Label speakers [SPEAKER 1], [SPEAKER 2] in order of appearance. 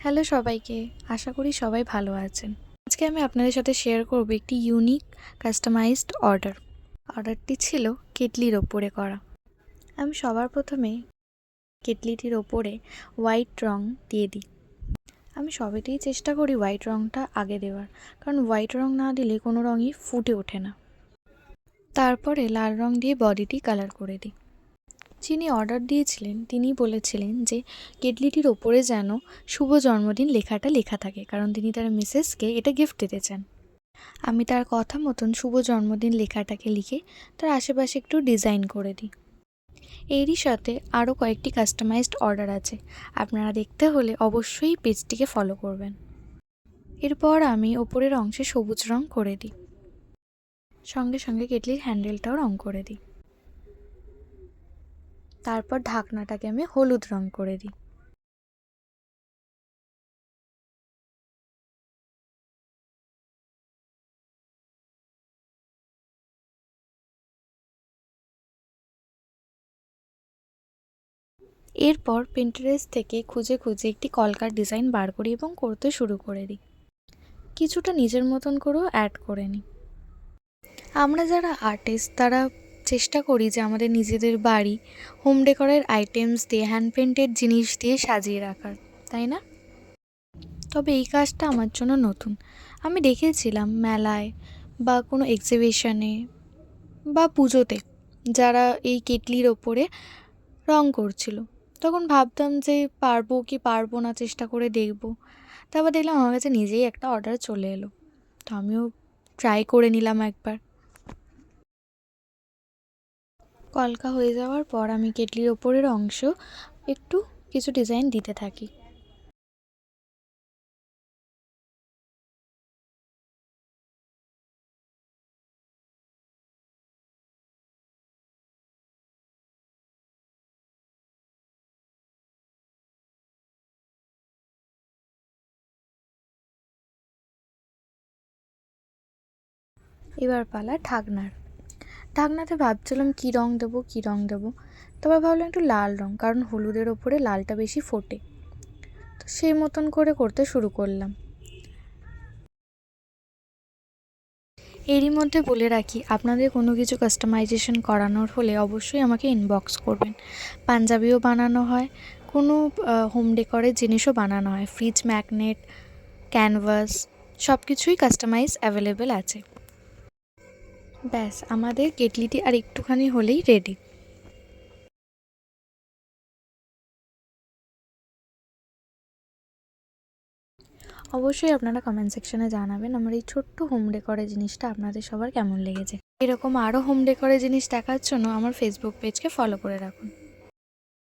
[SPEAKER 1] Hello সবাইকে, আশা করি সবাই ভালো আছেন। আজকে আমি আপনাদের সাথে শেয়ার করব একটি ইউনিক কাস্টমাইজড অর্ডারটি ছিল কেটলির ওপরে করা। আমি সবার প্রথমে কেটলিটির ওপরে হোয়াইট রং দিয়ে দিই। আমি সবেতেই চেষ্টা করি হোয়াইট রংটা আগে দেওয়ার, কারণ হোয়াইট রং না দিলে কোনো রঙই ফুটে ওঠে না। তারপরে লাল রং দিয়ে বডিটি কালার করে দিই। যিনি অর্ডার দিয়েছিলেন তিনি বলেছিলেন যে কেটলিটির ওপরে যেন শুভ জন্মদিন লেখাটা লেখা থাকে, কারণ তিনি তার মিসেসকে এটা গিফট দিতে চান। আমি তার কথা মতন শুভ জন্মদিন লেখাটাকে লিখে তার আশেপাশে একটু ডিজাইন করে দিই। এরই সাথে আরও কয়েকটি কাস্টমাইজড অর্ডার আছে, আপনারা দেখতে হলে অবশ্যই পেজটিকে ফলো করবেন। এরপর আমি ওপরের অংশে সবুজ রং করে দিই, সঙ্গে সঙ্গে কেটলির হ্যান্ডেলটাও রং করে দিই। তারপর ঢাকনাটাকে আমি হলুদ রং করে দিই। এরপর পিন্টারেস্ট থেকে খুঁজে খুঁজে একটি কলকার ডিজাইন বার করি এবং করতে শুরু করে দিই। কিছুটা নিজের মতন করেও অ্যাড করে নিই। আমরা যারা আর্টিস্ট তারা চেষ্টা করি যে আমাদের নিজেদের বাড়ি হোম ডেকোরের আইটেমস দিয়ে, হ্যান্ড পেন্টেড জিনিস দিয়ে সাজিয়ে রাখার, তাই না? তবে এই কাজটা আমার জন্য নতুন। আমি দেখেছিলাম মেলায় বা কোনো এক্সিবিশনে বা পুজোতে যারা এই কেটলির ওপরে রং করছিল, তখন ভাবতাম যে পারবো কি পারবো না, চেষ্টা করে দেখব। তারপর দেখলাম আমার কাছে নিজেই একটা অর্ডার চলে এলো, তো আমিও ট্রাই করে নিলাম একবার। কলকা হয়ে যাওয়ার পর আমি কেটলির ওপরের অংশ একটু কিছু ডিজাইন দিতে থাকি। এবার পালা ঢাকনার। ঢাকনাতে ভাবছিলাম কী রং দেবো কী রং দেবো, তবে ভাবলাম একটু লাল রং, কারণ হলুদের ওপরে লালটা বেশি ফোটে। তো সেই মতন করে করতে শুরু করলাম। এরই মধ্যে বলে রাখি, আপনাদের কোনো কিছু কাস্টমাইজেশন করানোর হলে অবশ্যই আমাকে ইনবক্স করবেন। পাঞ্জাবিও বানানো হয়, কোনো হোম ডেকরের জিনিসও বানানো হয়, ফ্রিজ ম্যাগনেট, ক্যানভাস, সব কিছুই কাস্টমাইজ অ্যাভেলেবেল আছে। ব্যাস, আমাদের কেটলিটি আর একটুখানি হলেই রেডি। অবশ্যই আপনারা কমেন্ট সেকশনে জানাবেন আমার এই ছোট্ট হোম ডেকরের জিনিসটা আপনাদের সবার কেমন লেগেছে। এরকম আরও হোম ডেকরের জিনিস দেখার জন্য আমার ফেসবুক পেজকে ফলো করে রাখুন।